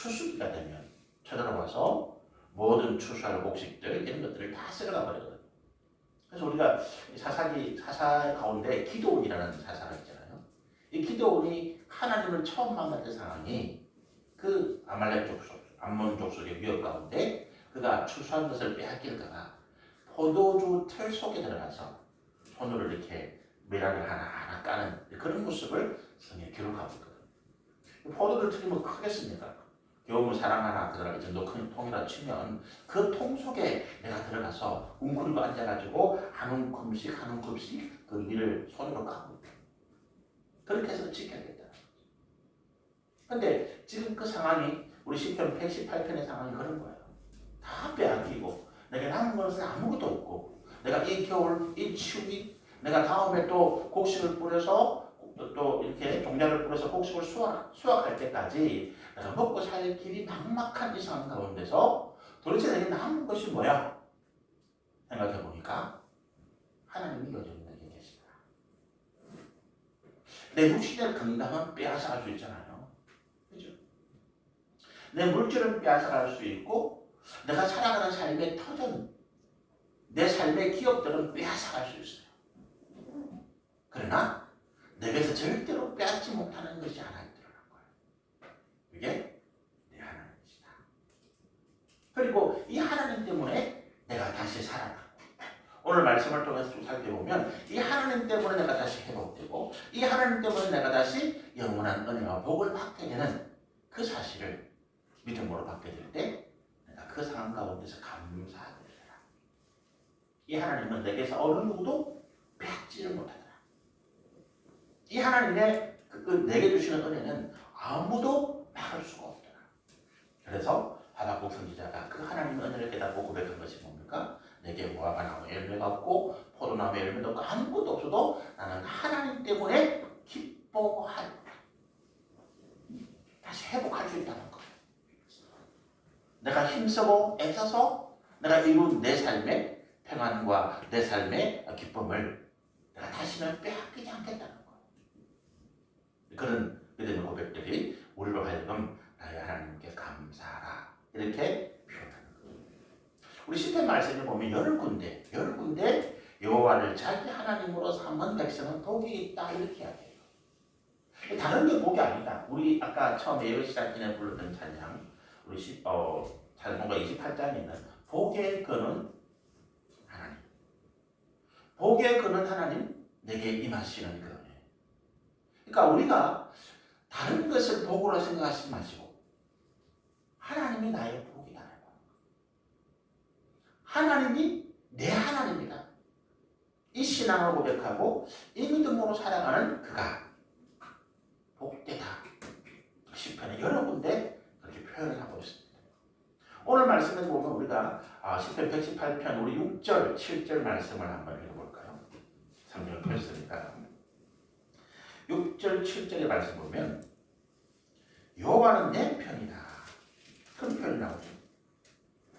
추수기가 되면 쳐들어와서 모든 추수할 곡식들 이런 것들을 다 쓸어가 버리거든요. 그래서 우리가 사사 가운데 기드온이라는 사사가 있잖아요. 이 기드온이 하나님을 처음 만났던 상황이 그 아말렉 족속, 암몬 족속의 위협 가운데 그가 추수한 것을 빼앗길까봐 포도주 틀 속에 들어가서 손으로 이렇게 미라를 하나하나 까는 그런 모습을 성경에 기록하고 있거든요. 포도를 틀이면 크겠습니까? 겨우 사람 하나 들어가기 정도 큰 통이라 치면 그 통 속에 내가 들어가서 웅크리고 앉아가지고 한 움큼씩 한 움큼씩 그 밀을 손으로 까고 있다. 그렇게 해서 지켜야겠다. 근데 지금 그 상황이 우리 시편 118편의 상황이 그런 거예요. 다 빼앗기고 내가 남은 것은 아무것도 없고 내가 이 겨울, 이 추위 내가 다음에 또 곡식을 뿌려서 또 이렇게 종자를 뿌려서 곡식을 수확할 때까지 내가 먹고 살 길이 막막한 이 상황 가운데서 도대체 내게 남은 것이 뭐야? 생각해 보니까 하나님이 여전히 내게 계시다. 내 육신의 건강은 빼앗아갈 수 있잖아요. 그죠? 내 물질은 빼앗아갈 수 있고 내가 살아가는 삶의 터전, 내 삶의 기업들은 빼앗아갈 수 있어요. 그러나 내게서 절대로 빼앗지 못하는 것이 하나 있더라는 거예요. 그게 내 하나님이시다. 그리고 이 하나님 때문에 내가 다시 살아나고 오늘 말씀을 통해서 좀 살펴보면 이 하나님 때문에 내가 다시 회복되고 이 하나님 때문에 내가 다시 영원한 은혜와 복을 받게 되는 그 사실을 믿음으로 받게 될 때 내가 그 상황 가운데서 감사하게 되라. 이 하나님은 내게서 어느 누구도 빼앗지를 못하더라. 이 하나님의 내게 주시는 은혜는 아무도 막을 수가 없더라. 그래서 하박국 선지자가 그 하나님의 은혜를 깨닫고 고백한 것이 뭡니까? 내게 무화과 나무 열매가 없고 포도나무 열매도 없고 아무것도 없어도 나는 하나님 때문에 기뻐하리라. 다시 회복할 수 있다는 거예요. 내가 힘쓰고 애써서 내가 이룬 내 삶의 평안과 내 삶의 기쁨을 내가 다시는 빼앗기지 않겠다는 거예요. 그런 믿음의 고백들이 우리로 하여금 나의 하나님께 감사하라 이렇게 표현하는 거예요. 우리 시편 말씀을 보면 열 군데 여호와를 자기 하나님으로 삼은 백성은 복이 있다 이렇게 이야기해요. 다른 게 복이 아니다. 우리 아까 처음에 예배 시작 전에 불렀던 찬양 우리 찬송가 28장에 있는 복의 근은 하나님, 복의 근은 하나님 내게 임하시는 그 그러니까 우리가 다른 것을 복으로 생각하지 마시고 하나님이 나의 복이다. 하나님이 내 하나님이다. 이 신앙을 고백하고 이 믿음으로 살아가는 그가 복되다. 시편에 여러 군데 그렇게 표현을 하고 있습니다. 오늘 말씀에 보면 우리가 시편 118편 우리 6절, 7절 말씀을 한번 읽어볼까요? 3절 펼쳤으니까 6절, 7절의 말씀 보면 여호와는 내 편이다. 그런 표현이 나오죠.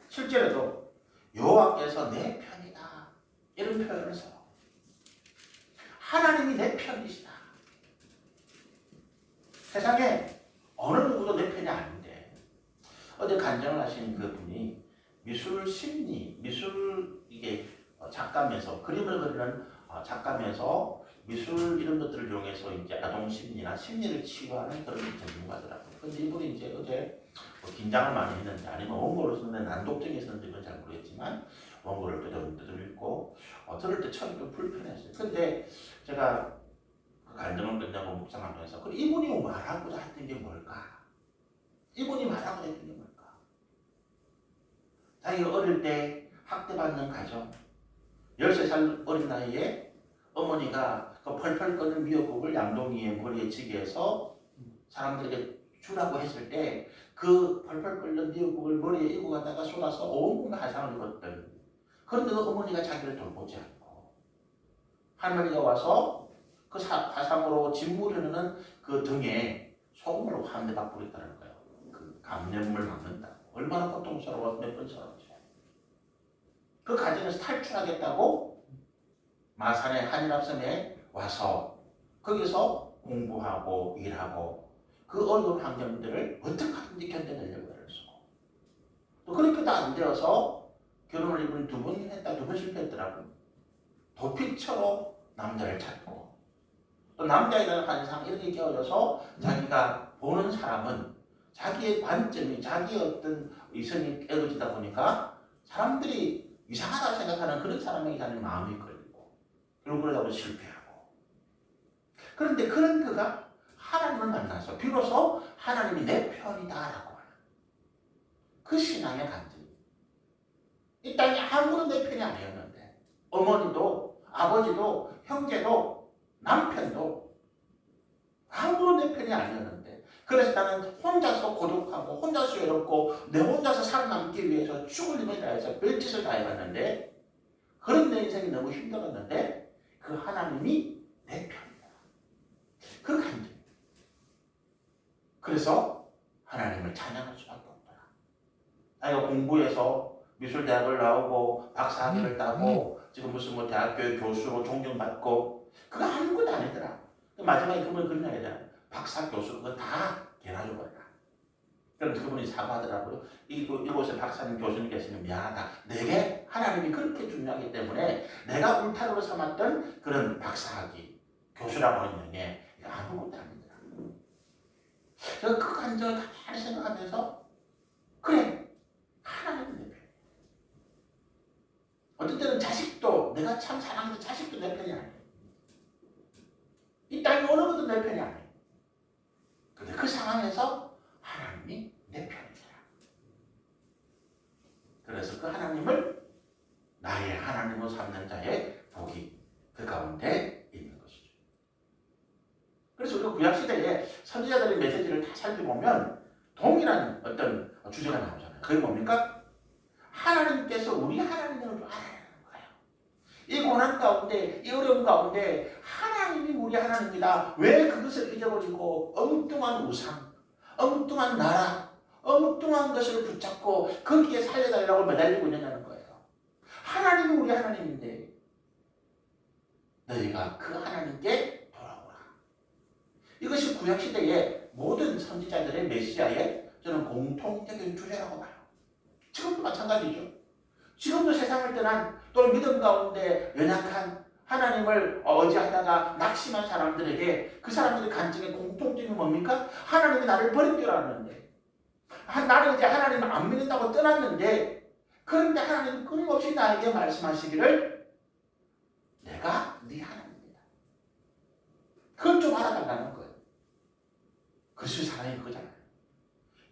7절에도 여호와께서 내 편이다. 이런 표현을 써요. 하나님이 내 편이시다. 세상에 어느 누구도 내 편이 아닌데 어제 간증을 하신 그 분이 미술 심리, 이게 작가면서 그림을 그리는 작가면서 미술 이런 것들을 이용해서 이제 아동 심리나 심리를 치유하는 그런 전문가더라고요. 근데 이분이 이제 어제 긴장을 많이 했는지 아니면 원고를 쓰는데 난독증이 있었는지 그건 잘 모르겠지만 원고를 뜨듬뜨듬 읽고 들을 때 처음에 좀 불편했어요. 근데 제가 그 간증을 끝나고 묵상하면서 그럼 이분이 말하고자 했던 게 뭘까? 이분이 말하고자 했던 게 뭘까? 자기가 어릴 때 학대받는 가정 13살 어린 나이에 어머니가 그 펄펄 끓는 미역국을 양동이의 머리에 지게 해서 사람들에게 주라고 했을 때 그 펄펄 끓는 미역국을 머리에 이고 가다가 쏟아서 온몸에 화상을 입었던 그런데도 어머니가 자기를 돌보지 않고 할머니가 와서 그 화상으로 진물이 흐르는 그 등에 소금을 한 대박 뿌렸다는 거예요. 그 감염을 막는다. 얼마나 고통스러워서 몇 번 살았죠. 그 가정에서 탈출하겠다고 마산의 한일합섬에 와서 거기서 공부하고 일하고 그 어려운 환경들을 어떻게 하든지 견뎌내려고 애를 쓰고 또 그렇게도 안 되어서 결혼을 이번에 2번 했다 2번 실패했더라고요. 도피처로 남자를 찾고 또 남자에 대한 관상 이렇게 끼워져서 자기가 보는 사람은 자기의 관점이 자기의 어떤 이성이 깨어지다 보니까 사람들이 이상하다 생각하는 그런 사람에게 자기 마음이 걸리고 결국 그러다가 실패하고 그런데 그런 그가 하나님을 만나서 비로소 하나님이 내 편이다라고 하는 그 신앙의 간증. 이 땅에 아무도 내 편이 아니었는데 어머니도 아버지도 형제도 남편도 아무도 내 편이 아니었는데 그래서 나는 혼자서 고독하고 혼자서 외롭고 내 혼자서 살아남기 위해서 죽을 힘을 다해서 별짓을 다 해봤는데 그런 내 인생이 너무 힘들었는데 그 하나님이 내 편이다. 그 간증. 그래서 하나님을 찬양할 수밖에 없더라. 자기가 공부해서 미술대학을 나오고 박사학위를 따고 지금 무슨 뭐 대학교의 교수로 존경받고 그거 아무것도 아니더라. 마지막에 그분이 그런 얘기 하잖아요. 박사 교수 그거 다 개나줘버려라. 그럼 그분이 사과하더라고요. 이곳에 박사님 교수님 계시면 미안하다. 내게 하나님이 그렇게 중요하기 때문에 내가 울타리로 삼았던 그런 박사학위 교수라고 하는 게 아무것도 아니더라. 제가 그 감정을 가만히 생각하면서 그래 하나님은 내 편이야. 어떤 때는 자식도 내가 참 사랑하는 자식도 내 편이 아니에요. 이 땅에 어느 것도 내 편이 아니에요. 근데 그 상황에서 하나님이 내 편이다. 그래서 그 하나님을 나의 하나님으로 삼는 자의 복이 그 가운데 있는 것이죠. 그래서 우리가 구약시대에 선지자들의 메시지를 다 살펴보면 동일한 어떤 주제가 나오잖아요. 그게 뭡니까? 하나님께서 우리 하나님을 알아내는 거예요. 이 고난 가운데, 이 어려움 가운데 하나님이 우리 하나님이다. 왜 그것을 잊어버리고 엉뚱한 우상, 엉뚱한 나라, 엉뚱한 것을 붙잡고 거기에 살려달라고 매달리고 있느냐는 거예요. 하나님이 우리 하나님인데 너희가 그 하나님께 돌아오라. 이것이 구약시대의 모든 선지자들의 메시아의 저는 공통적인 주제라고 봐요. 지금도 마찬가지죠. 지금도 세상을 떠난 또는 믿음 가운데 연약한 하나님을 의지하다가 낙심한 사람들에게 그 사람들의 간증의 공통점이 뭡니까? 하나님이 나를 버린 줄 알았는데 나는 이제 하나님을 안 믿는다고 떠났는데 그런데 하나님은 끊임없이 나에게 말씀하시기를 내가 네 하나님이다. 그걸 좀 알아달라는 거예요. 그리스도의 사랑이 그거잖아요.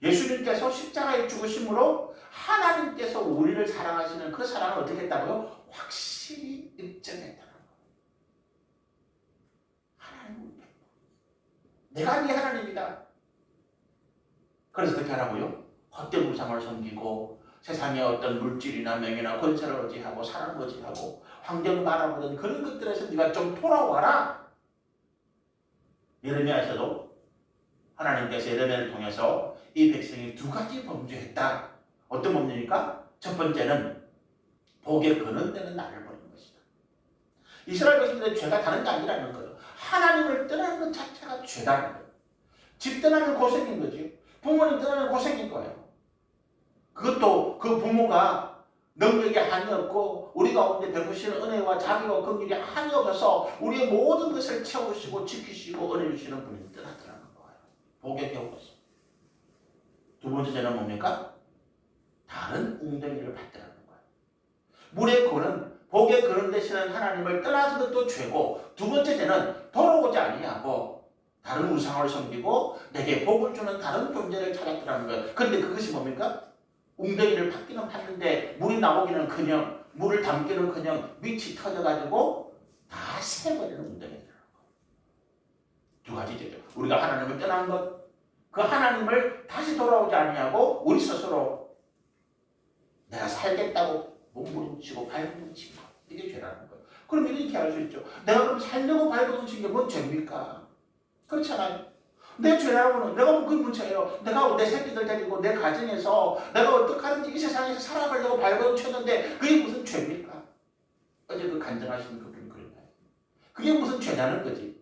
예수님께서 십자가에 죽으심으로 하나님께서 우리를 사랑하시는 그 사랑을 어떻게 했다고요? 확실히 입증했다는 거예요. 하나님은 내가 네 하나님이다. 그래서 어떻게 하라고요? 헛된 우상을 섬기고 세상의 어떤 물질이나 명예나 권세를 의지하고 사랑을 의지하고 환경 바라보던 그런 것들에서 네가 좀 돌아와라. 예레미야에서도 하나님께서 예레미야를 통해서 이 백성이 2가지 범죄했다. 어떤 범죄입니까? 첫 번째는 복에 거는되는 나를 버린 것이다. 이스라엘 백성들의 죄가 다른 게 아니라는 거예요. 하나님을 떠나는 것 자체가 죄다는 거예요. 집 떠나는 고생인 거지. 부모님 떠나는 고생인 거예요. 그것도 그 부모가 능력이 한이 없고 우리 가운데 베푸시는 은혜와 자비와 긍휼이 한이 없어서 우리의 모든 것을 채우시고 지키시고 은혜 주시는 분이 떠났더라는 거예요. 복에 겨워서. 2번째 죄는 뭡니까? 다른 웅덩이를 받더라는 거예요. 물의 고는 복에 거는 되시는 하나님을 떠나서도 또 죄고 2번째 죄는 돌아오지 아니하고 다른 우상을 섬기고 내게 복을 주는 다른 존재를 찾았더라는 거예요. 그런데 그것이 뭡니까? 웅덩이를 받기는 받는데 물이 나오기는커녕 물을 담기는커녕 밑이 터져가지고 다 새버리는 웅덩이더라고요. 2가지 죄죠. 우리가 하나님을 떠난 것, 그 하나님을 다시 돌아오지 아니하고 우리 스스로 내가 살겠다고 몸부림치고 발버둥치고 이게 죄라는 거예요. 그럼 이렇게 할 수 있죠. 내가 그럼 살려고 발버둥친 게 뭔 죄입니까? 그렇잖아요. 내 죄라고는 내가 그 문제예요. 내가 내 새끼들 데리고 내 가정에서 내가 어떻게 하든지 이 세상에서 살아가려고 발버둥쳤는데 그게 무슨 죄입니까? 어제 그 간증하시는 그분이 그랬나요? 그게 무슨 죄냐는 거지.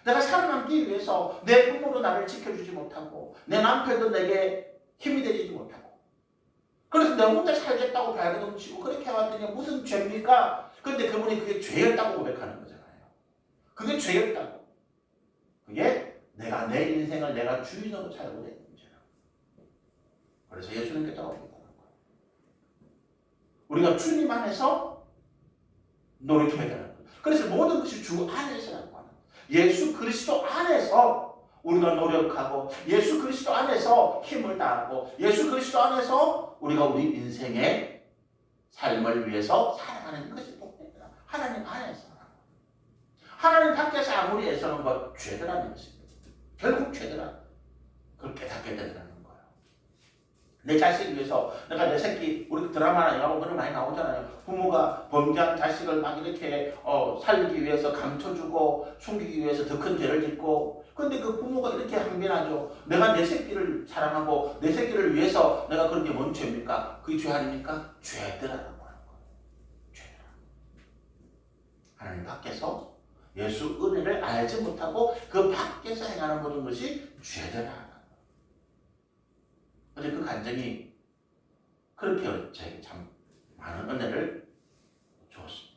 내가 살아남기 위해서 내 부모도 나를 지켜주지 못하고 내 남편도 내게 힘이 되지 못하고 그래서 내가 혼자 살겠다고 발버둥 넘치고 그렇게 해왔더니 무슨 죄입니까? 근데 그분이 그게 죄였다고 고백하는 거잖아요. 그게 죄였다고. 그게 내가 내 인생을 내가 주인으로 살고 된 문제라고. 그래서 예수님께 따라오겠다는 거예요. 우리가 주님 안에서 노력해야 되는 거예요. 그래서 모든 것이 주 안에서라고 하는 거예요. 예수 그리스도 안에서 우리가 노력하고 예수 그리스도 안에서 힘을 다하고 예수 그리스도 안에서 우리가 우리 인생의 삶을 위해서 살아가는 것이 복되더라. 하나님 안에서. 하나님 밖에서 아무리 애쓰는 것 죄더라는 것입니다. 결국 죄더라. 그걸 깨닫게 되더라는 거예요. 내 자식을 위해서 내가 내 새끼 우리 드라마나 영화 보면 많이 나오잖아요. 부모가 범죄한 자식을 막 이렇게 살리기 위해서 감춰주고 숨기기 위해서 더 큰 죄를 짓고 근데 그 부모가 이렇게 항변하죠. 내가 내 새끼를 사랑하고 내 새끼를 위해서 내가 그런 게 뭔 죄입니까? 그게 죄 아닙니까? 죄더라라고 하는 거예요. 죄더라. 하나님 밖에서 예수 은혜를 알지 못하고 그 밖에서 행하는 모든 것이 죄더라. 그런데 그 간증이 그렇게 저에게 참 많은 은혜를 주었습니다.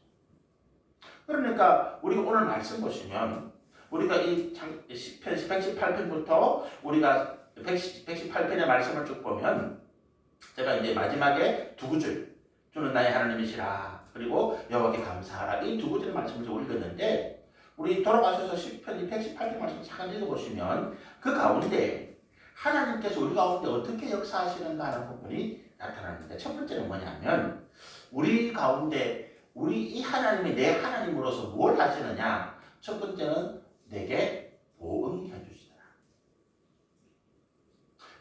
그러니까 우리가 오늘 말씀 보시면 우리가 이 118편부터 우리가 118편의 말씀을 쭉 보면 제가 이제 마지막에 두 구절 주는 나의 하나님이시라 그리고 여호와께 감사하라 이 두 구절의 말씀을 좀 읽었는데 우리 돌아가셔서 10편 118편 말씀 잠깐 읽어보시면 그 가운데 하나님께서 우리 가운데 어떻게 역사하시는가 하는 부분이 나타나는데 첫 번째는 뭐냐면 우리 가운데 우리 이 하나님이 내 하나님으로서 뭘 하시느냐 첫 번째는 내게 보응해 주시더라.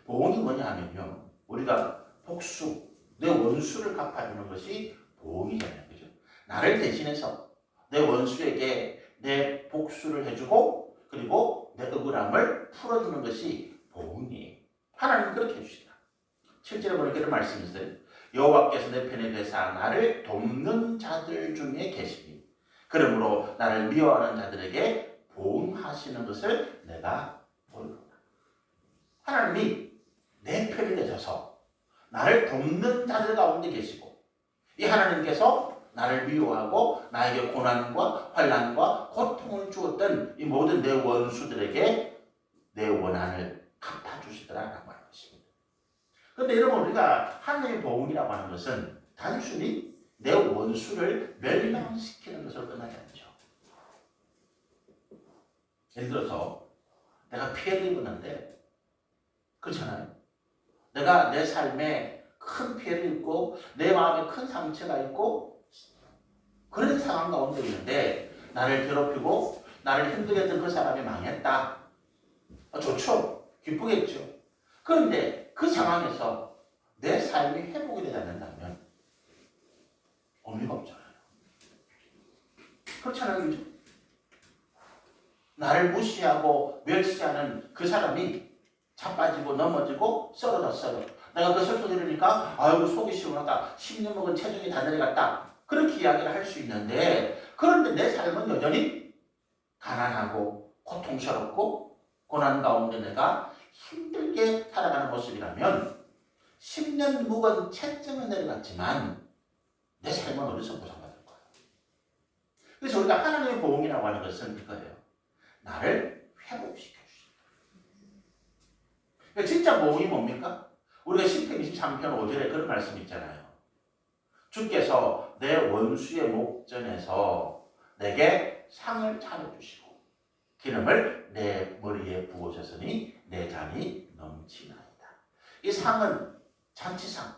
보응이 뭐냐 하면요 우리가 복수 내 원수를 갚아주는 것이 보응이잖아요. 그죠? 나를 대신해서 내 원수에게 내 복수를 해주고 그리고 내 억울함을 풀어주는 것이 보응이에요. 하나님 그렇게 해주시다. 7절에 보니까 이런 말씀이 있어요. 여호와께서 내 편에 계사 나를 돕는 자들 중에 계시니 그러므로 나를 미워하는 자들에게 보응하시는 것을 내가 보리로다. 하나님이 내 편에 계셔서 나를 돕는 자들 가운데 계시고 이 하나님께서 나를 미워하고 나에게 고난과 환난과 고통을 주었던 이 모든 내 원수들에게 내 원한을 갚아주시더라라고 하는 것입니다. 그런데 여러분 우리가 하나님의 보응이라고 하는 것은 단순히 내 원수를 멸망시키는 것으로 끝나지 않죠. 예를 들어서 내가 피해를 입었는데 그렇잖아요. 내가 내 삶에 큰 피해를 입고 내 마음에 큰 상처가 있고 그런 상황 가운데 있는데 나를 괴롭히고 나를 힘들게 했던 그 사람이 망했다. 좋죠. 기쁘겠죠. 그런데 그 상황에서 내 삶이 회복이 되지 않는다면 의미가 없잖아요. 그렇잖아요. 그렇죠? 나를 무시하고 멸시하는 그 사람이 자빠지고 넘어지고 쓰러졌어요. 내가 그 설교 들으니까 아이고 속이 시원하다. 10년 먹은 체중이 다 내려갔다. 그렇게 이야기를 할 수 있는데 그런데 내 삶은 여전히 가난하고 고통스럽고 고난 가운데 내가 힘들게 살아가는 모습이라면 10년 묵은 체증은 내려갔지만 내 삶은 어디서 보상받을 거야. 그래서 우리가 하나님의 보응이라고 하는 것은 이거예요. 나를 회복시켜 주신다. 그러니까 진짜 보응이 뭡니까? 우리가 10편 23편 5절에 그런 말씀이 있잖아요. 주께서 내 원수의 목전에서 내게 상을 차려주시고 기름을 내 머리에 부으셨으니 내 잔이 넘치나이다. 이 상은 잔치상.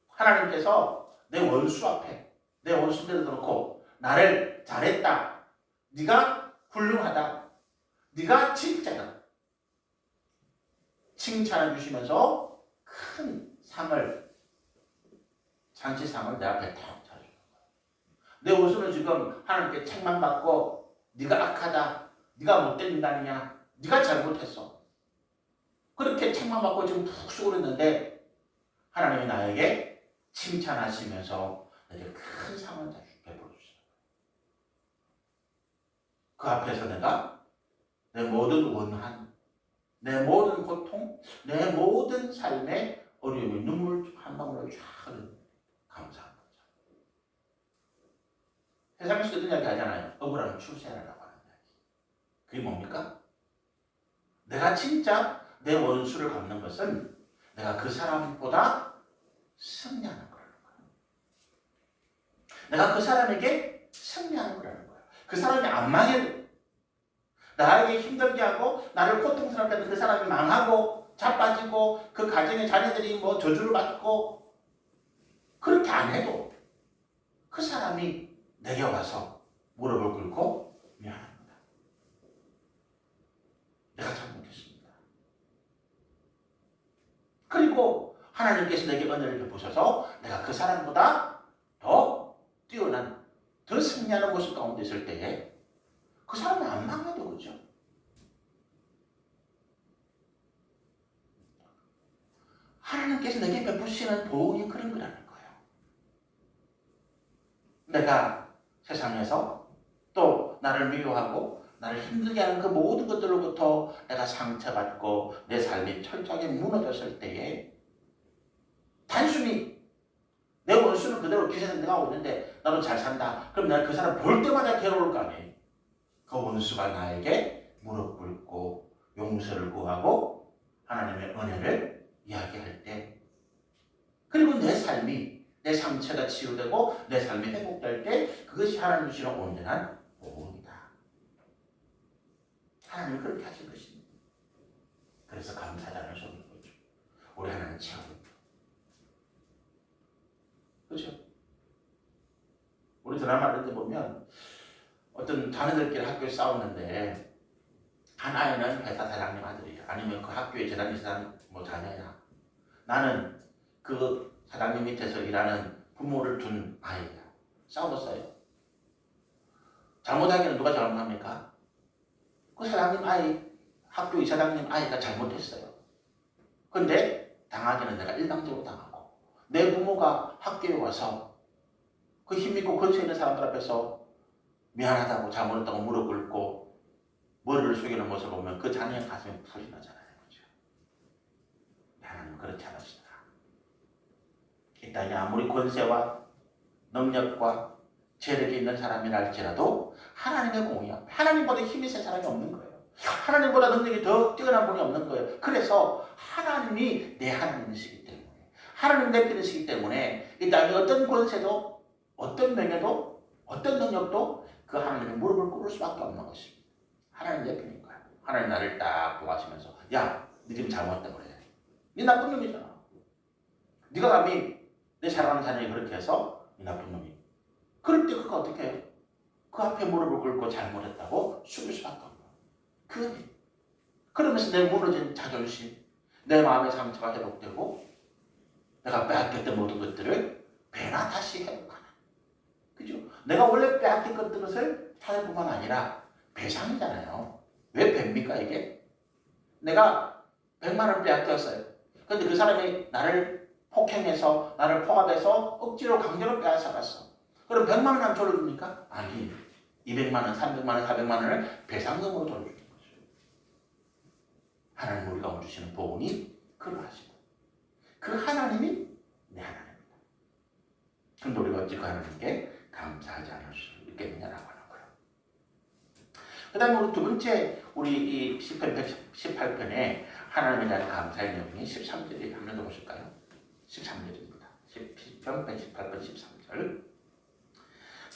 하나님께서 내 원수 앞에 내 원수들을 놓고 나를 잘했다. 네가 훌륭하다. 네가 진짜다. 칭찬해 주시면서 큰 상을 잔치상을 내 앞에 탁 차려주는 거야. 내 원수는 지금 하나님께 책망받고 네가 악하다. 네가 못된 인간이냐. 네가 잘못했어. 그렇게 책망받고 지금 푹 쓰고 있는데 하나님이 나에게 칭찬하시면서 내게 큰 상을 베풀어 주시는 거예요. 그 앞에서 내가 내 모든 원한, 내 모든 고통, 내 모든 삶의 어려움이 눈물 한 방울로 쫙 흘리는 감사한 거죠. 세상에서 이런 이야기 하잖아요. 억울하면 출세하라고 하는 이야기. 그게 뭡니까? 내가 진짜 내 원수를 갚는 것은 내가 그 사람보다 승리하는 거라는 거예요. 내가 그 사람에게 승리하는 거라는 거예요. 그 사람이 안 망해도, 나에게 힘들게 하고 나를 고통스럽게 하는 그 사람이 망하고 자빠지고 그 가정의 자녀들이 뭐 저주를 받고 그렇게 안 해도 그 사람이 내게 와서 무릎을 꿇고 미안합니다. 내가 잘못했습니다. 그리고 하나님께서 내게 은혜를 베푸셔서 내가 그 사람보다 더 뛰어난, 더 승리하는 모습 가운데 있을 때에 그 사람은 안 망해도 그죠? 하나님께서 내게 베푸시는 보응이 그런 거라는 거예요. 내가 세상에서 또 나를 미워하고 나를 힘들게 하는 그 모든 것들로부터 내가 상처받고 내 삶이 철저하게 무너졌을 때에 단순히 내 원수는 그대로 기세에 내가 오는데 나도 잘 산다. 그럼 내가 그 사람 볼 때마다 괴로울 거 아니에요. 그 원수가 나에게 무릎 꿇고 용서를 구하고 하나님의 은혜를 이야기할 때, 그리고 내 삶이, 내 상처가 치유되고 내 삶이 회복될 때 그것이 하나님 주시는 온전한 복음이다. 하나님이 그렇게 하신 것입니다. 그래서 감사하지 않을 수 없는 거죠. 우리 하나님 참, 그렇죠? 우리 드라마 이런 데 보면 어떤 자녀들끼리 학교에 싸웠는데 한 아이는 회사 사장님 아들이야. 아니면 그 학교에 재단이 사람 뭐 자녀야. 나는 그 사장님 밑에서 일하는 부모를 둔 아이야. 싸웠어요. 잘못하기는 누가 잘못합니까? 그 사장님 아이, 학교 이사장님 아이가 잘못했어요. 근데 당하기는 내가 일방적으로 당하고, 내 부모가 학교에 와서 그 힘있고 근처에 있는 사람들 앞에서 미안하다고 잘못했다고 무릎 꿇고 머리를 숙이는 모습을 보면 그 자녀의 가슴이 불이 나잖아요. 그렇죠? 하나님은 그렇지 않으시더라. 이 땅에 아무리 권세와 능력과 재력이 있는 사람이라 할지라도 하나님의 공의 앞에 하나님보다 힘이 센 사람이 없는 거예요. 하나님보다 능력이 더 뛰어난 분이 없는 거예요. 그래서 하나님이 내 하나님이시기 때문에, 하나님 내 편이시기 때문에 이 땅에 어떤 권세도, 어떤 명예도, 어떤 능력도 그 하나님의 무릎을 꿇을 수밖에 없는 것입니다. 하나님 내 편인 거야. 하나님 나를 딱 보아하시면서, 야, 니 지금 잘못했다 그래. 니 나쁜 놈이잖아. 네가 감히 내 사랑하는 자녀이 그렇게 해서 이 나쁜 놈이. 그럴 때 그거 어떻게 해요? 그 앞에 무릎을 꿇고 잘못했다고 숨길 수밖에 없는 거예요. 그러면서 내 무너진 자존심, 내 마음의 상처가 회복되고 내가 빼앗겼던 모든 것들을 배나 다시 회복하는. 그죠? 내가 원래 빼앗겼던 것을 찾을 뿐만 아니라 배상이잖아요. 왜 배입니까 이게? 내가 100만 원 빼앗겼어요. 근데 그 사람이 나를 폭행해서, 나를 포갑해서 억지로 강제로 빼앗아갔어. 그럼 100만 원 안 돌려줍니까? 아니, 200만 원, 300만 원, 400만 원을 배상금으로 돌려주는 거죠. 하나님 우리가 주시는 복음이 그러하시다. 그 하나님이 내 하나님입니다. 그런데 우리가 어찌 그 하나님께 감사하지 않을 수 있겠느냐라고 하는 거예요. 그 다음에 우리 두 번째, 우리 이 118편에 하나님에 대한 감사의 내용이 13절이 한 번 더 보실까요? 13절입니다. 118편 13절.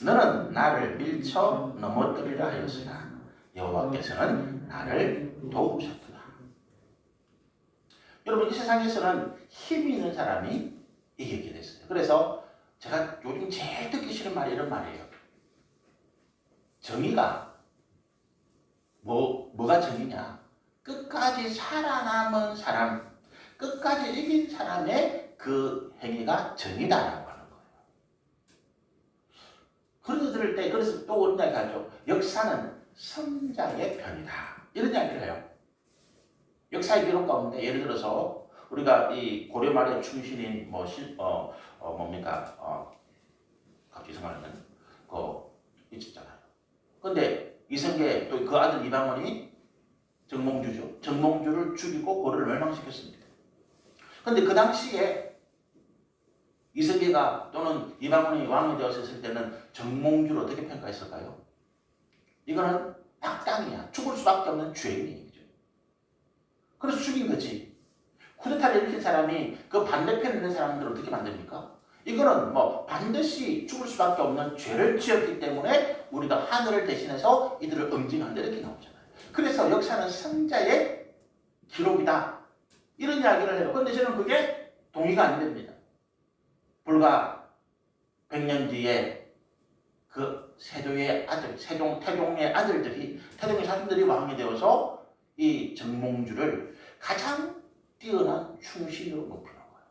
너는 나를 밀쳐 넘어뜨리려 하였으나 여호와께서는 나를 도우셨도다. 여러분, 이 세상에서는 힘이 있는 사람이 이기게 됐어요. 그래서 제가 요즘 제일 듣기 싫은 말이 이런 말이에요. 정의가 뭐가 정의냐? 끝까지 살아남은 사람, 끝까지 이긴 사람의 그 행위가 정의다라고 하는 거예요. 그런 들을 때, 그래서 또 그런 이야기 하죠. 역사는 승자의 편이다. 이런 이야기를 해요. 역사의 기록 가운데 예를 들어서 우리가 이 고려 말의 충신인 갑자기 생각나는 있었잖아요. 근데 이성계 또 그 아들 이방원이 정몽주죠. 정몽주를 죽이고 고려를 멸망시켰습니다. 그런데 그 당시에 이성계가 또는 이방원이 왕이 되었을 때는 정몽주를 어떻게 평가했을까요? 이거는 악당이야. 죽을 수밖에 없는 죄인이죠. 그래서 죽인 거지. 쿠데타를 일으킨 사람이 그 반대편에 있는 사람들을 어떻게 만듭니까? 이거는 뭐 반드시 죽을 수밖에 없는 죄를 지었기 때문에 우리가 하늘을 대신해서 이들을 응징한다 이렇게 나오잖아요. 그래서 역사는 성자의 기록이다. 이런 이야기를 해요. 그런데 저는 그게 동의가 안 됩니다. 불과 100년 뒤에 그 세조의 아들, 태종의 아들들이, 태종의 자손들이 왕이 되어서 이 정몽주를 가장 뛰어난 충신으로 높이는 거예요.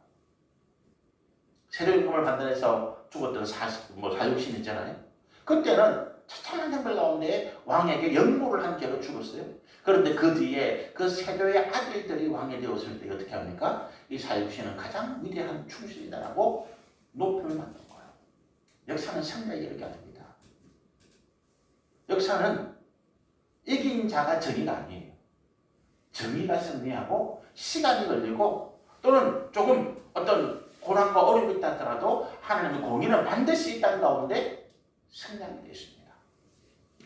세조임금을 반대해서 죽었던 사육신 있잖아요. 그때는 처참한 형벌 가운데 왕에게 영모를 한 죄로 죽었어요. 그런데 그 뒤에 그 세조의 아들들이 왕이 되었을 때 어떻게 합니까? 이 사육신은 가장 위대한 충신이다라고 높임을 만든 거예요. 역사는 상당히 이렇게 합니다. 역사는 이긴 자가 정의가 아니에요. 정의가 승리하고 시간이 걸리고 또는 조금 어떤 고난과 어려움이 있다 하더라도 하나님의 공의는 반드시 있다는 가운데 성장이 되었습니다.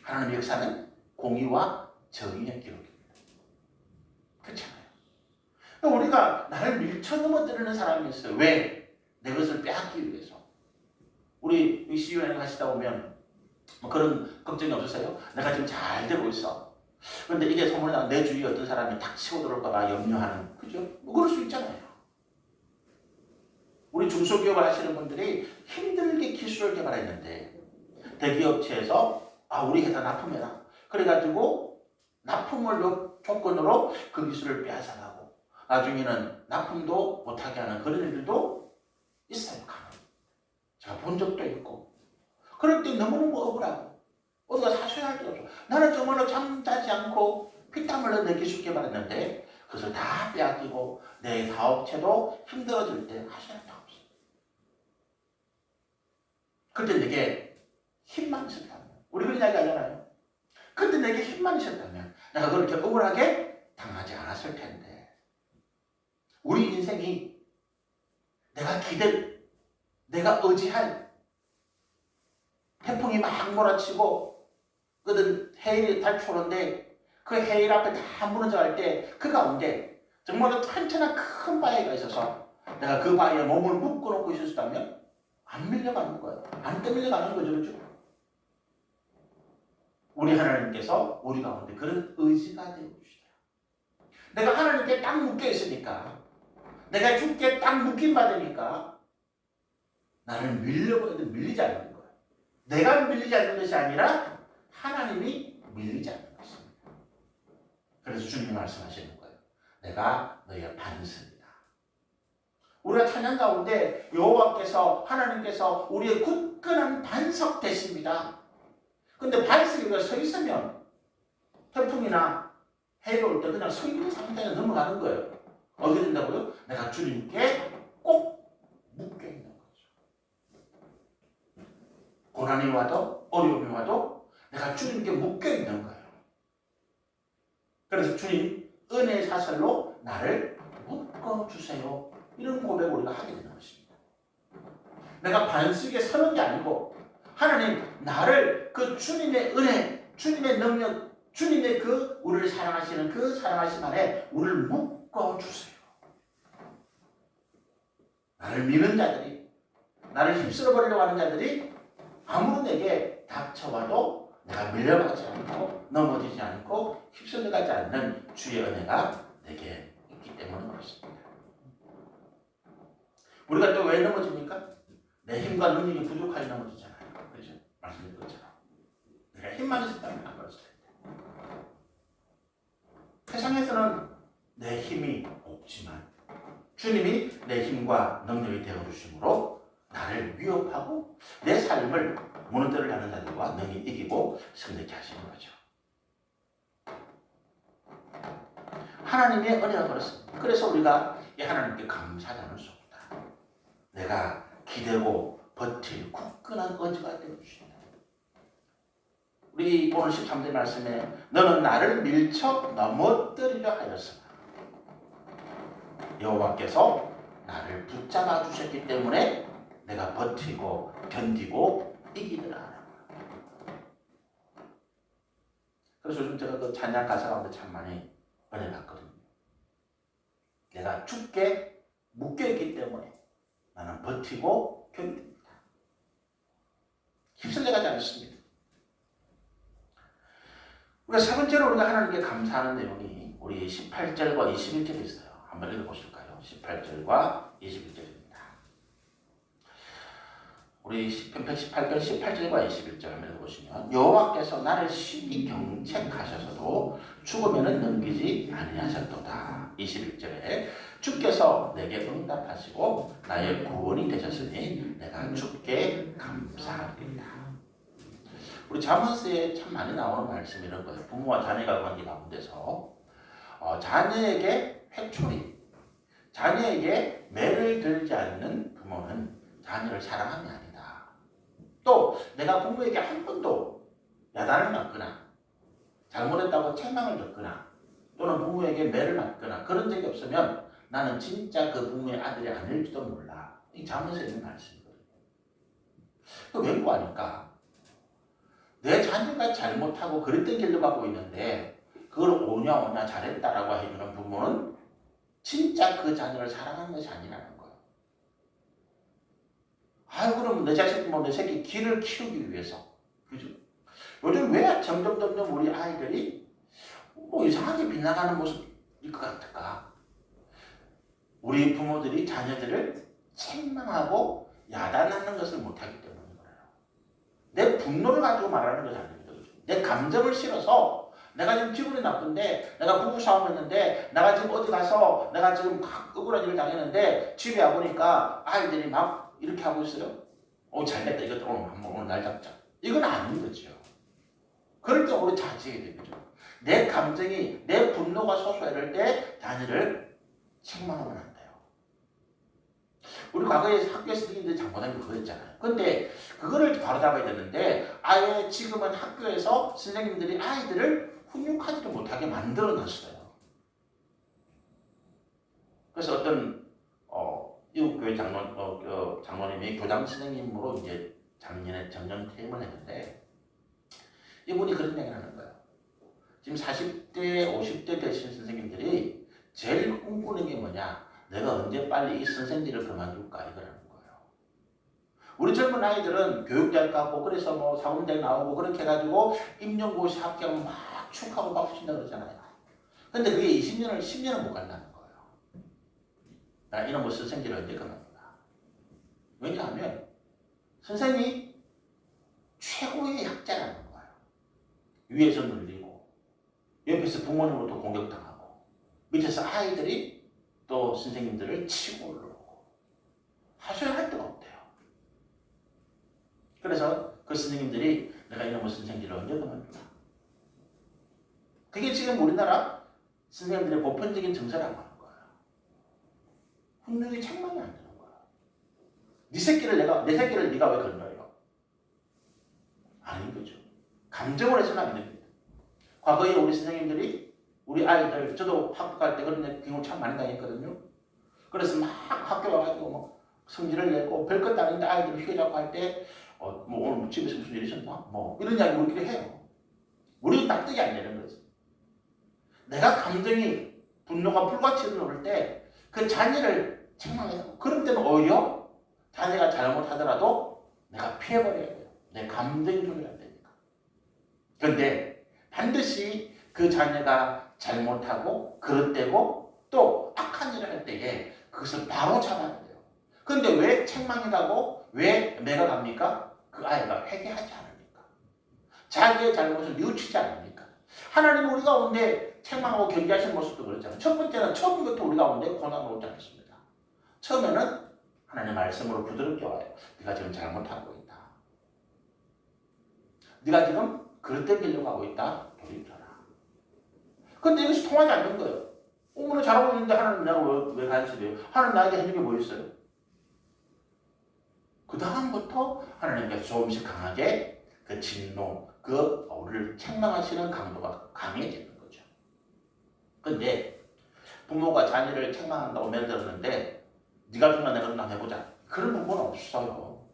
하나님의 역사는 공의와 정의의 기록입니다. 그렇잖아요. 우리가 나를 밀쳐넘어뜨리는 사람이 있어요. 왜? 내 것을 빼앗기 위해서. 우리 CU에 가시다 보면 뭐 그런 걱정이 없으세요? 내가 지금 잘 되고 있어. 그런데 이게 소문이 내 주위에 어떤 사람이 탁 치고 들어올까봐 염려하는, 그죠? 뭐 그럴 수 있잖아요. 우리 중소기업을 하시는 분들이 힘들게 기술을 개발했는데 대기업체에서 우리 회사 납품해라. 그래가지고 납품을 조건으로 그 기술을 빼앗아가고 나중에는 납품도 못하게 하는 그런 일들도 있어요. 제가 본 적도 있고. 그럴 때 너무너무 억울하고 어디가 사소할 게 없어. 나는 정말로 잠자지 않고 피땀 흘려 내 기술 개발했는데 그것을 다 빼앗기고 내 사업체도 힘들어질 때 하소할 게 없어. 그때 내게 힘만 있었다면, 우리 그런 이야기 하잖아요. 그때 내게 힘만 있었다면 내가 그렇게 억울하게 당하지 않았을 텐데. 우리 인생이 내가 의지할 태풍이 막 몰아치고 그든 해일이 달초로인데 그 해일 앞에 다 무너져갈 때 그 가운데 정말로 탄천한 큰 바위가 있어서 내가 그 바위에 몸을 묶어놓고 있었다면 안 밀려가는 거예요. 안 떠밀려가는 거죠. 그렇죠? 우리 하나님께서 우리 가운데 그런 의지가 되어 주시다. 내가 하나님께 딱 묶여 있으니까, 내가 주께 딱 묶임 받으니까 나는 밀리지 않는 거예요. 내가 밀리지 않는 것이 아니라 하나님이 밀리지 않는 것입니다. 그래서 주님이 말씀하시는 거예요. 내가 너희의 반석이다. 우리가 찬양 가운데 여호와께서, 하나님께서 우리의 굳건한 반석 되십니다. 근데 반석이 서 있으면 태풍이나 해가 올 때 그냥 서 있는 상태에 넘어가는 거예요. 어떻게 된다고요? 내가 주님께 꼭 묶여 있는 거죠. 고난이 와도 어려움이 와도 내가 주님께 묶여 있는 거예요. 그래서 주님 은혜의 사슬로 나를 묶어주세요. 이런 고백을 우리가 하게 되는 것입니다. 내가 반석에 서는 게 아니고 하나님 나를 그 주님의 은혜, 주님의 능력, 주님의 그 우리를 사랑하시는 그 사랑하심 안에 우리를 묶어주세요. 나를 미는 자들이, 나를 휩쓸어 버리려고 하는 자들이 아무런 내게 닥쳐와도 내가 밀려가지 않고 넘어지지 않고 휩쓸려가지 않는 주의 은혜가 내게 있기 때문에 그렇습니다. 우리가 또 왜 넘어집니까? 내 힘과 능력이 부족하게 넘어지잖아요. 그렇죠? 말씀드린 것처럼 내가 힘만 있었다면 안 그랬을 텐데. 세상에서는 내 힘이 없지만 주님이 내 힘과 능력이 되어주심으로 나를 위협하고 내 삶을 무너뜨리려 하는 자들과 능히 이기고 승리케 하시는 거죠. 하나님의 은혜가 그렇습니다. 그래서 우리가 이 하나님께 감사하지 않을 수 없다. 내가 기대고 버틸 굳건한 의지가 되어주신다. 우리 오늘 13절 말씀에 너는 나를 밀쳐 넘어뜨리려 하였으나 여호와께서 나를 붙잡아 주셨기 때문에 내가 버티고 견디고 이기더라. 그래서 요즘 제가 그 찬양 가사 가운데 참 많이 번역했거든요. 내가 죽게 묶여있기 때문에 나는 버티고 견딥니다. 힘쓸려가지 않습니다. 우리가 세 번째로 우리가 하나님께 감사하는 내용이 우리 18절과 21절에 있어요. 한번 읽어보실까요? 18절과 21절입니다. 우리 시편 118편 18절과 21절 한번 읽어보시면 여호와께서 나를 심히 경책하셔서도 죽으면은 넘기지 아니하셨도다. 21절에 주께서 내게 응답하시고 나의 구원이 되셨으니 내가 주께 감사합니다. 우리 잠언서에 참 많이 나오는 말씀이 이런 거예요. 부모와 자녀가 관계 가운데서 자녀에게 회초리, 자녀에게 매를 들지 않는 부모는 자녀를 사랑함이 아니다. 또 내가 부모에게 한 번도 야단을 맞거나 잘못했다고 책망을 듣거나 또는 부모에게 매를 맞거나 그런 적이 없으면 나는 진짜 그 부모의 아들이 아닐지도 몰라. 이 잠언서에 있는 말씀이거든요. 그 왠고 아닐까? 내 자녀가 잘못하고 그릇된 길로 가고 있는데 그걸 오냐 잘했다라고 해주는 부모는 진짜 그 자녀를 사랑하는 것이 아니라는 거예요. 그럼 내 자식, 내 새끼 길을 키우기 위해서. 그죠? 요즘 왜 점점 우리 아이들이 이상하게 빗나가는 모습일 것 같을까? 우리 부모들이 자녀들을 책망하고 야단하는 것을 못하기 때문에. 내 분노를 가지고 말하는 것이 아닙니다. 내 감정을 실어서 내가 지금 기분이 나쁜데 내가 부부싸움했는데 내가 지금 어디 가서 내가 지금 억울한 일을 당했는데 집에 와보니까 아이들이 막 이렇게 하고 있어요. 잘됐다. 이것도 오늘 날 잡자. 이건 아닌 거죠. 그럴 때 우리 자제해야 되죠. 내 감정이 내 분노가 솟아오를 때 자녀를 책망하면 안 돼요. 우리 과거에 학교 선생님들이 잘못한 게 그거였잖아요. 근데 그거를 바로잡아야 되는데 아예 지금은 학교에서 선생님들이 아이들을 훈육하지도 못하게 만들어 놨어요. 그래서 어떤 이웃교회 장로님이 교장 선생님으로 이제 작년에 정년 퇴임을 했는데 이분이 그런 얘기를 하는 거예요. 지금 40대, 50대 되신 선생님들이 제일 꿈꾸는 게 뭐냐? 내가 언제 빨리 이 선생님들을 그만둘까 이거라는 거예요. 우리 젊은 아이들은 교육대학 가고 그래서 사범대 나오고 그렇게 해가지고 임용고시 합격하면 막 축하고 박수 친다 그러잖아요. 근데 그게 10년을 못 간다는 거예요. 나 이런 선생님을 언제 그만둔다. 왜냐하면 선생님이 최고의 약자라는 거예요. 위에서 눌리고 옆에서 부모님으로부터 공격당하고 밑에서 아이들이 또 선생님들을 치고 올라오고 하소연할 데가 없대요. 그래서 그 선생님들이 내가 이놈의 선생님들을 언제 그만두나. 그게 지금 우리나라 선생님들의 보편적인 정서라고 하는 거예요. 훈육이 책망이 안 되는 거야. 내 새끼를 네가 왜 건너요? 아닌 거죠. 감정을 해서는 안 됩니다. 과거에 우리 선생님들이 우리 아이들, 저도 학교 갈 때 그런 경우 참 많이 당했거든요. 그래서 막 학교 와가지고 성질을 내고 별것도 아닌데 아이들 휘어잡고 할 때 오늘 집에서 무슨 일이 있었나? 이런 이야기 우리끼리 해요. 우리 납득이 안 되는 거지. 내가 감정이 분노가 불같이 오를 때 그 자녀를 책망해서 그런 때는 오히려 자녀가 잘못하더라도 내가 피해버려야 돼요. 내 감정이 조절이 안 되니까. 그런데 반드시 그 자녀가 잘못하고 그릇되고 또 악한 일을 할 때에 그것을 바로 잡아야 돼요. 그런데 왜 책망이라고 왜 매가 갑니까? 그 아이가 회개하지 않으니까. 자기의 잘못을 뉘우치지 않으니까. 하나님은 우리 가운데 책망하고 견제하시는 모습도 그렇잖아요. 첫 번째는 처음부터 우리 가운데 고난을 오지 않습니다. 처음에는 하나님의 말씀으로 부드럽게 와요. 네가 지금 잘못하고 있다. 네가 지금 그릇된 길로 가고 있다. 돌이켜라. 근데 이것이 통하지 않는 거예요. 오늘 잘하고 있는데 하나님 나를 왜 간섭해요? 하나님 나에게 해준 게 뭐 있어요? 그 다음부터 하나님께서 조금씩 강하게 그 진노, 그 우리를 책망하시는 강도가 강해지는 거죠. 근데 부모가 자녀를 책망한다고 매들었는데 네가 주나 내가 주나 해보자. 그런 부분은 없어요.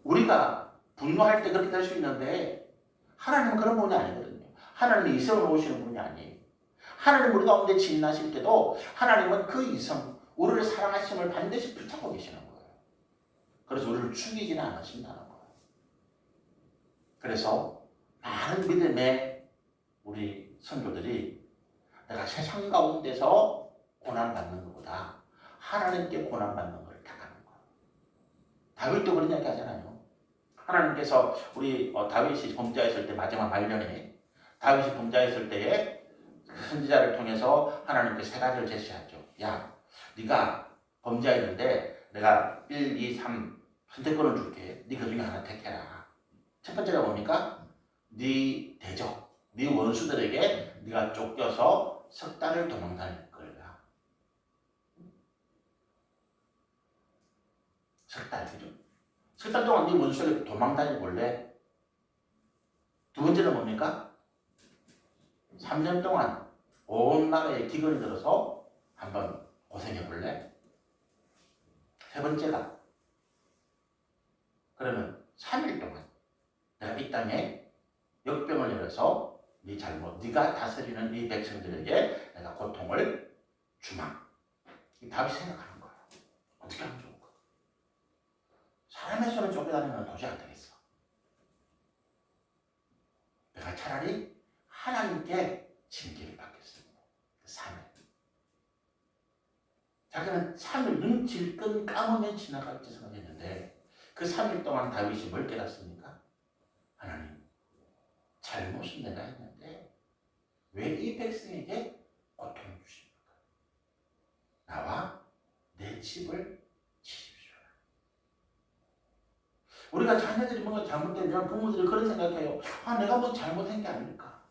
우리가 분노할 때 그렇게 될 수 있는데 하나님은 그런 분이 아니거든요. 하나님은 이성을 놓으시는 분이 아니에요. 하나님 우리 가운데 진나실 때도 하나님은 그 이성, 우리를 사랑하심을 반드시 붙잡고 계시는 거예요. 그래서 우리를 죽이지는 않으신다는 거예요. 그래서 많은 믿음의 우리 선조들이 내가 세상 가운데서 고난받는 것보다 하나님께 고난받는 걸 택하는 거예요. 다윗도 그런 이야기 하잖아요. 하나님께서 우리 다윗이 범죄했을 때 마지막 말년에 다윗이 범죄했을 때에 선지자를 통해서 하나님께 세 가지를 제시하죠. 야, 네가 범죄했는데 내가 1, 2, 3 선택권을 줄게. 네 그 중에 하나 택해라. 첫 번째가 뭡니까? 네 대적, 네 원수들에게 네가 쫓겨서 석 달을 도망 다닐 거야. 석 달, 그죠? 석 달 동안 네 원수에게 도망 다니고 볼래? 두 번째는 뭡니까? 3년 동안 온 나라에 기근이 들어서 한번 고생해 볼래? 세 번째가 그러면 3일 동안 내가 이 땅에 역병을 열어서 네 잘못, 네가 다스리는 네 백성들에게 내가 고통을 주마. 다윗이 생각하는 거야. 어떻게 하면 좋을까? 사람의 손에 쫓겨다니면 도저히 안 되겠어. 내가 차라리 하나님께 징계를 받겠습니다. 3일. 자기는 3일 눈 질끈 감으면 지나갈지 생각했는데 그 3일 동안 다윗이 뭘 깨닫습니까? 하나님, 잘못은 내가 했는데 왜 이 백성에게 고통을 주십니까? 나와 내 집을 지십시오. 우리가 자녀들이 뭔가 잘못되면 부모들이 그런 생각해요. 내가 뭐 잘못한 게 아닐까?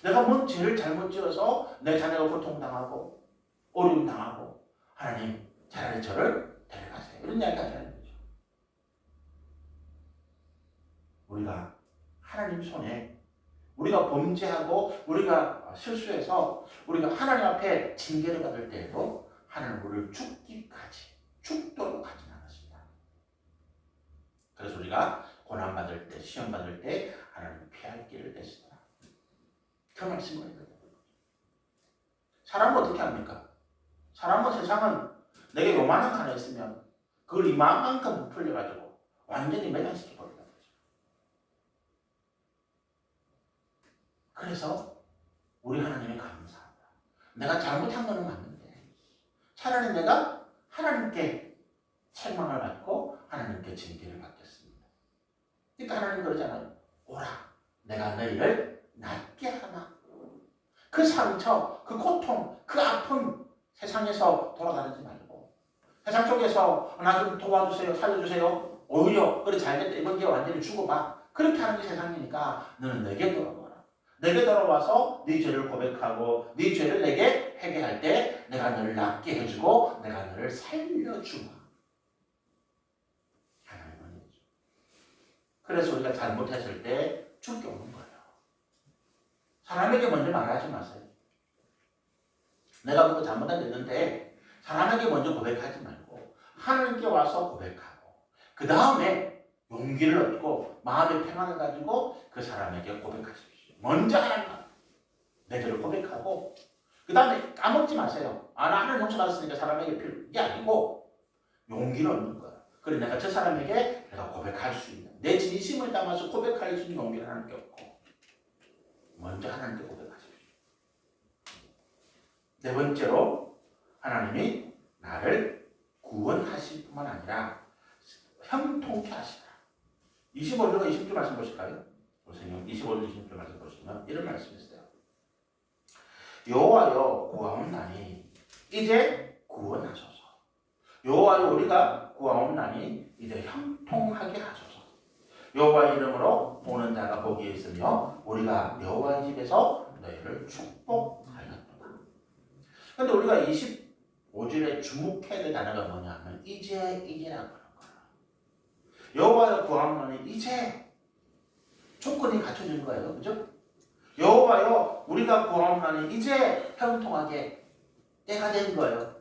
내가 뭔 죄를 잘못 지어서 내 자녀가 고통당하고 어려움 당하고 하나님 차라리 저를 데려가세요. 이런 이야기 하잖아요. 우리가 하나님 손에 우리가 범죄하고 우리가 실수해서 우리가 하나님 앞에 징계를 받을 때에도 하나님 우리를 죽도록 하진 않으신다. 그래서 우리가 고난받을 때, 시험받을 때 하나님 피할 길을 내시더라. 그 말씀을 했거든요. 사람은 어떻게 합니까? 사람은 세상은 내게 요만한 거 하나 있으면 그걸 이만큼 부풀려가지고 완전히 매장시켜버린다. 그래서 우리 하나님이 감사합니다. 내가 잘못한 거는 맞는데 차라리 내가 하나님께 책망을 받고 하나님께 징계를 받겠습니다. 그러니까 하나님 그러잖아요. 오라, 내가 너희를 낫게 하마. 그 상처, 그 고통, 그 아픔 세상에서 돌아다니지 말고 세상 속에서 나 좀 도와주세요, 살려주세요. 오히려 그래 잘됐다, 이번 기회 완전히 죽어봐. 그렇게 하는 게 세상이니까 너는 내게 돌아와. 내게 돌아와서 네 죄를 고백하고 네 죄를 내게 회개할 때 내가 너를 낫게 해주고 내가 너를 살려주마. 하나님은 그래서 우리가 잘못했을 때 죽게 오는 거예요. 사람에게 먼저 말하지 마세요. 내가 그거 잘못한 게 있는데 사람에게 먼저 고백하지 말고 하나님께 와서 고백하고 그 다음에 용기를 얻고 마음의 평안을 가지고 그 사람에게 고백하십시오. 먼저 하나님 내 죄를 고백하고 그 다음에 까먹지 마세요. 나 하나님 용서받았으니까 사람에게 이게 아니고 용기를 얻는 거야. 그래 내가 저 사람에게 내가 고백할 수 있는 내 진심을 담아서 고백할 수 있는 용기를 하나님께 얻고 먼저 하나님께 고백하십시오. 네 번째로 하나님이 나를 구원하실 뿐만 아니라 형통케 하시라. 25절과 20절 말씀 보실까요? 보세요. 25절 20절 말씀 보시면 이런 말씀이 있어요. 여호와여 구하옵나니 이제 구원하소서. 여호와여 우리가 구하옵나니 이제 형통하게 하소서. 여호와의 이름으로 오는 자가 복이 있으며 우리가 여호와의 집에서 너희를 축복하였도다. 그런데 우리가 25절에 주목해야 될 단어가 뭐냐면 이제라고 하는 거예요. 여호와여 구하옵나니 이제 조건이 갖춰진 거예요. 그죠? 여호와여 우리가 구하오나니 이제 형통하게 때가 된 거예요.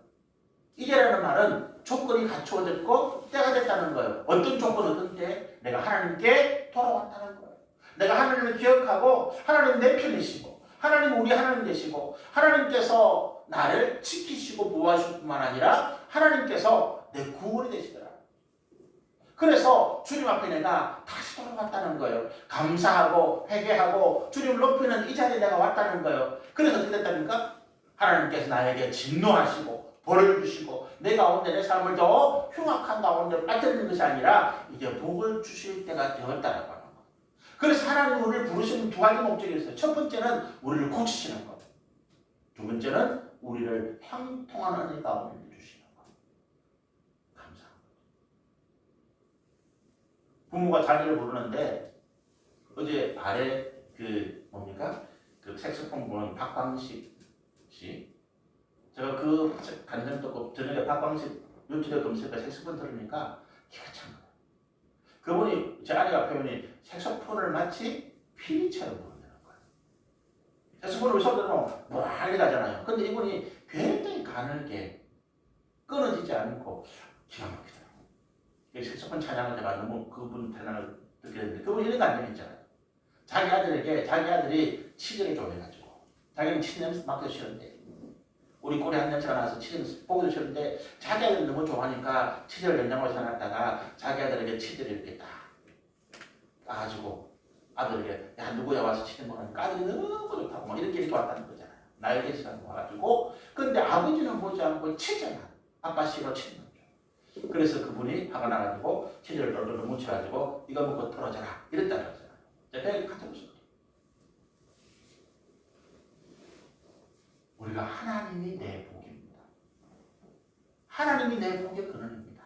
이제라는 말은 조건이 갖추어졌고 때가 됐다는 거예요. 어떤 조건 어떤 때? 내가 하나님께 돌아왔다는 거예요. 내가 하나님을 기억하고 하나님 내 편이시고 하나님 우리 하나님 되시고 하나님께서 나를 지키시고 보호하실 뿐만 아니라 하나님께서 내 구원이 되시더라. 그래서 주님 앞에 내가 다시 돌아왔다는 거예요. 감사하고 회개하고 주님을 높이는 이 자리에 내가 왔다는 거예요. 그래서 어떻게 됐답니까? 하나님께서 나에게 진노하시고 벌을 주시고 내 가운데 내 삶을 더 흉악한 가운데 빠뜨리는 것이 아니라 이제 복을 주실 때가 되었다라고 하는 거예요. 그래서 하나님 우리를 부르시는 두 가지 목적이 있어요. 첫 번째는 우리를 고치시는 것. 두 번째는 우리를 형통한 은혜 가운데 주시는 것. 감사합니다. 부모가 자녀를 부르는데 어제 발에 그 색소폰 부는 박광식 씨. 제가 그 간증 듣고 저녁에 박광식 유튜브에 검색해 색소폰 들으니까 기가 찬 거예요. 그분이 제 아내가 표현이 색소폰을 마치 피리처럼 부른다는 거예요. 색소폰을 우리 손으로 멀리 가잖아요. 근데 이분이 굉장히 가늘게 끊어지지 않고 기가 막히더라고요. 색소폰 찬양을 제가 너무 그분 대단을 듣게 됐는데 그분이 이런 간증이 있잖아요. 자기 아들이 치즈를 좋아해가지고 자기는 치즈 냄새 맡기 싫은데 우리 꼴에 한 냄새가 나서 치즈를 보기도 싫은데 자기 아들이 너무 좋아하니까 치즈를 냉장고에 사놨다가 자기 아들에게 치즈를 이렇게 딱 까가지고 아들에게 야 누구야 와서 치즈 먹으니까 아들이 너무 좋다고 막 이렇게 왔다는 거잖아요. 날개 시간 와가지고 근데 아버지는 보지 않고 치즈만 아빠 싫어 치즈 먹죠. 그래서 그분이 화가 나가지고 치즈를 돌돌 뭉쳐가지고 이거 먹고 떨어져라 이랬다는 거잖아요. 제가 같은 모습. 우리가 하나님이 내 복입니다. 하나님이 내 복의 근원입니다.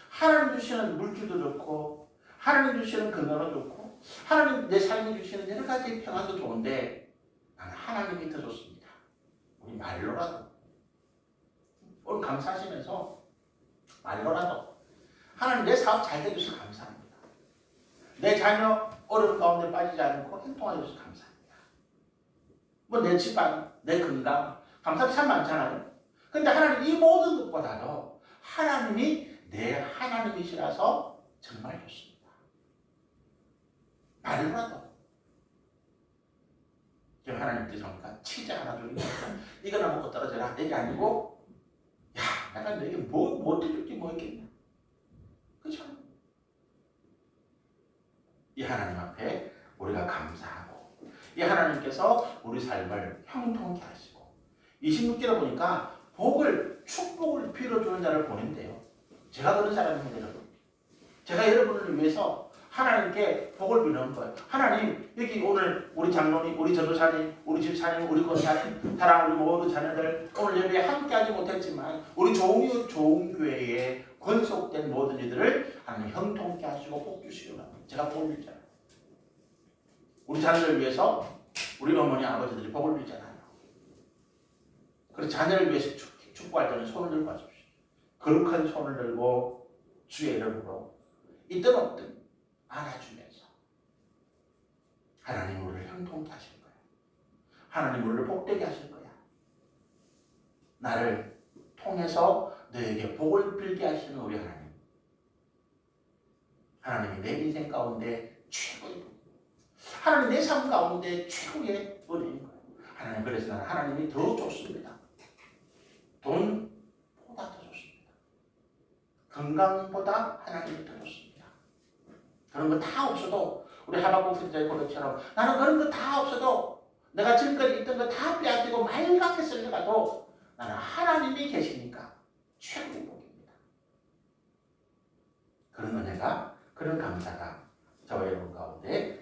하나님 주시는 물질도 좋고 하나님 주시는 건강도 좋고 하나님 내 삶에 주시는 여러 가지 평안도 좋은데 나는 하나님이 더 좋습니다. 우리 말로라도 오늘 감사하시면서 말로라도 하나님 내 사업 잘 되어주셔서 감사합니다. 내 자녀 어려운 가운데 빠지지 않고 행동하여 주셔서 감사합니다. 뭐 내 집안, 내 건강, 감사함이 참 많잖아요. 근데 하나님 이 모든 것보다도 하나님이 내 하나님이시라서 정말 좋습니다. 말로라도 제가 하나님께 정말 치즈 하나 주니까 이거나 먹고 떨어져라 이게 아니고 야 내가 너에게 뭐 해줄지 뭐 있겠냐. 그렇죠? 이 하나님 앞에 우리가 감사하고 이 하나님께서 우리 삶을 형통케 하시고 26절에 보니까 축복을 빌어주는 자를 보낸대요. 제가 그런 사람입니다. 여러분. 제가 여러분을 위해서 하나님께 복을 비는 거예요. 하나님 여기 오늘 우리 장로님, 우리 전도사님, 우리 집사님, 우리 권사님, 사랑 우리 모든 자녀들 오늘 예배에 함께하지 못했지만 우리 좋은 교회에 권속된 모든 이들을 하나님 형통케 하시고 복 주시기 바랍니다. 제가 복을 빌잖아요. 우리 자녀를 위해서 우리 어머니 아버지들이 복을 빌잖아요. 그래서 자녀를 위해서 축복할 때는 손을 들고 하십시오. 거룩한 손을 들고 주의 이름으로 있든 없든 안아주면서 하나님 우리를 형통케 하실 거야. 하나님 우리를 복되게 하실 거야. 나를 통해서 너에게 복을 빌게 하시는 우리 하나님. 하나님이 내 인생 가운데 최고의 복. 하나님 내 삶 가운데 최고의 은혜인 거예요. 하나님 그래서 나는 하나님이 더 좋습니다. 돈보다 더 좋습니다. 건강보다 하나님이 더 좋습니다. 그런 거 다 없어도 우리 하박국 선지자의 고백처럼 나는 그런 거 다 없어도 내가 지금까지 있던 거 다 빼앗기고 말갛게 쓸려가도 나는 하나님이 계시니까 최고의 복입니다. 그런 은혜가 그런 감사가 저와 여러분 가운데